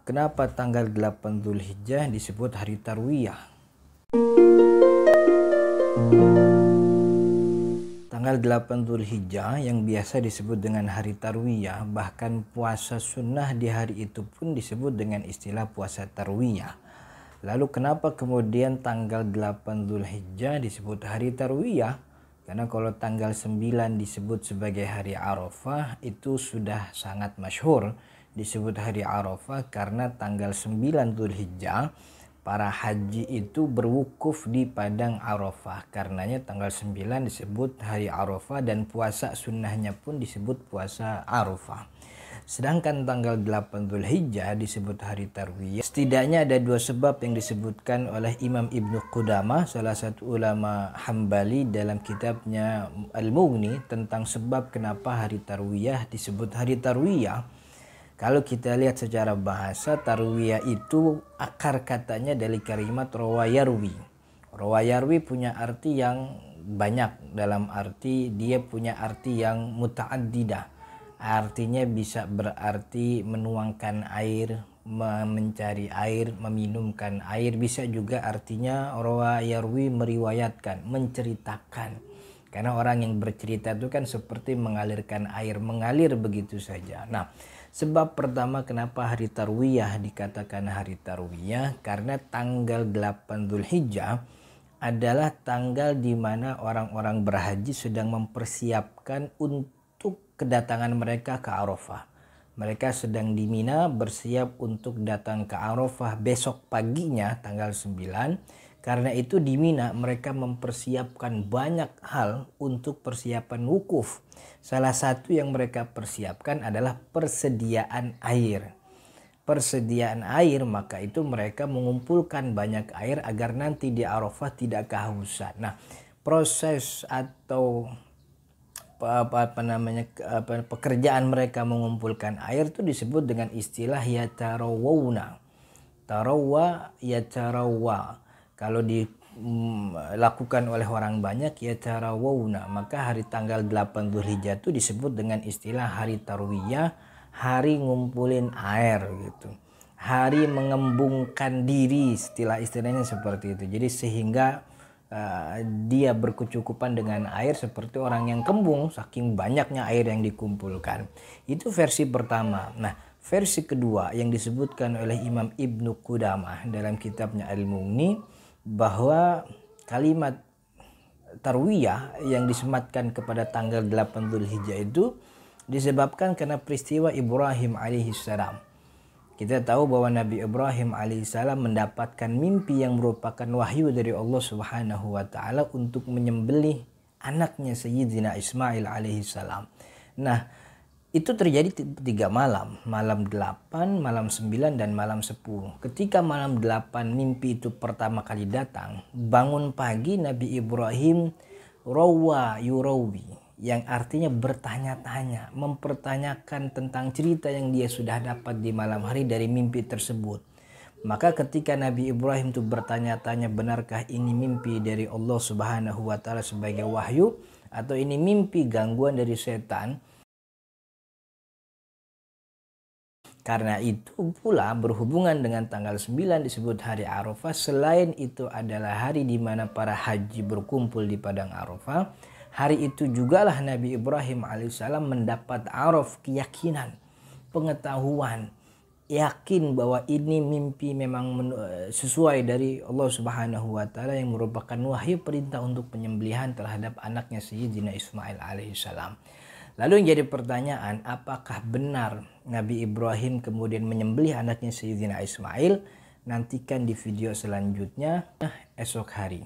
Kenapa tanggal 8 Dzulhijjah disebut hari Tarwiyah? Tanggal 8 Dzulhijjah yang biasa disebut dengan hari Tarwiyah, bahkan puasa sunnah di hari itu pun disebut dengan istilah puasa Tarwiyah. Lalu kenapa kemudian tanggal 8 Dzulhijjah disebut hari Tarwiyah? Karena kalau tanggal 9 disebut sebagai hari Arafah, itu sudah sangat masyhur disebut hari Arafah karena tanggal 9 Dzulhijjah para haji itu berwukuf di padang Arafah. Karenanya tanggal 9 disebut hari Arafah dan puasa sunnahnya pun disebut puasa Arafah. Sedangkan tanggal 8 Dzulhijjah disebut hari Tarwiyah. Setidaknya ada dua sebab yang disebutkan oleh Imam Ibnu Qudamah, salah satu ulama Hambali, dalam kitabnya Al-Mughni tentang sebab kenapa hari Tarwiyah disebut hari Tarwiyah. Kalau kita lihat secara bahasa, Tarwiyah itu akar katanya dari kalimat rawayarwi. Rawayarwi punya arti yang banyak, dalam arti dia punya arti yang muta'addidah. Artinya bisa berarti menuangkan air, mencari air, meminumkan air. Bisa juga artinya rawayarwi meriwayatkan, menceritakan. Karena orang yang bercerita itu kan seperti mengalirkan air, mengalir begitu saja. Nah, sebab pertama kenapa hari Tarwiyah dikatakan hari Tarwiyah, karena tanggal 8 Dzulhijjah adalah tanggal di mana orang-orang berhaji sedang mempersiapkan untuk kedatangan mereka ke Arafah. Mereka sedang di Mina bersiap untuk datang ke Arafah besok paginya tanggal 9. Karena itu di Mina mereka mempersiapkan banyak hal untuk persiapan wukuf. Salah satu yang mereka persiapkan adalah persediaan air. Persediaan air, maka itu mereka mengumpulkan banyak air agar nanti di Arafah tidak kehausan. Nah, proses atau pekerjaan mereka mengumpulkan air itu disebut dengan istilah yatarawawna. Tarawwa yatarawwa. Kalau dilakukan oleh orang banyak yatarawawna, maka hari tanggal 8 Dzulhijjah itu disebut dengan istilah hari Tarwiyah, hari ngumpulin air gitu. Hari mengembungkan diri, istilahnya seperti itu. Jadi sehingga dia berkecukupan dengan air seperti orang yang kembung saking banyaknya air yang dikumpulkan. Itu versi pertama. Nah, versi kedua yang disebutkan oleh Imam Ibnu Qudamah dalam kitabnya Al-Mughni, bahwa kalimat Tarwiyah yang disematkan kepada tanggal 8 Dzulhijjah itu disebabkan karena peristiwa Ibrahim alaihissalam. Kita tahu bahwa Nabi Ibrahim alaihissalam mendapatkan mimpi yang merupakan wahyu dari Allah Subhanahu wa taala untuk menyembelih anaknya Sayyidina Ismail alaihissalam. Nah, itu terjadi 3 malam, malam 8, malam 9, dan malam 10. Ketika malam 8 mimpi itu pertama kali datang, bangun pagi Nabi Ibrahim rawa yurawi, yang artinya bertanya-tanya, mempertanyakan tentang cerita yang dia sudah dapat di malam hari dari mimpi tersebut. Maka ketika Nabi Ibrahim itu bertanya-tanya, benarkah ini mimpi dari Allah Subhanahu wa taala sebagai wahyu atau ini mimpi gangguan dari setan? Karena itu pula berhubungan dengan tanggal 9 disebut hari Arafah. Selain itu adalah hari di mana para haji berkumpul di padang Arafah. Hari itu jugalah Nabi Ibrahim alaihissalam mendapat araf, keyakinan, pengetahuan, yakin bahwa ini mimpi memang sesuai dari Allah Subhanahu wa taala yang merupakan wahyu perintah untuk penyembelihan terhadap anaknya Sayyidina Ismail alaihissalam. Lalu yang jadi pertanyaan, apakah benar Nabi Ibrahim kemudian menyembelih anaknya Sayyidina Ismail? Nantikan di video selanjutnya esok hari.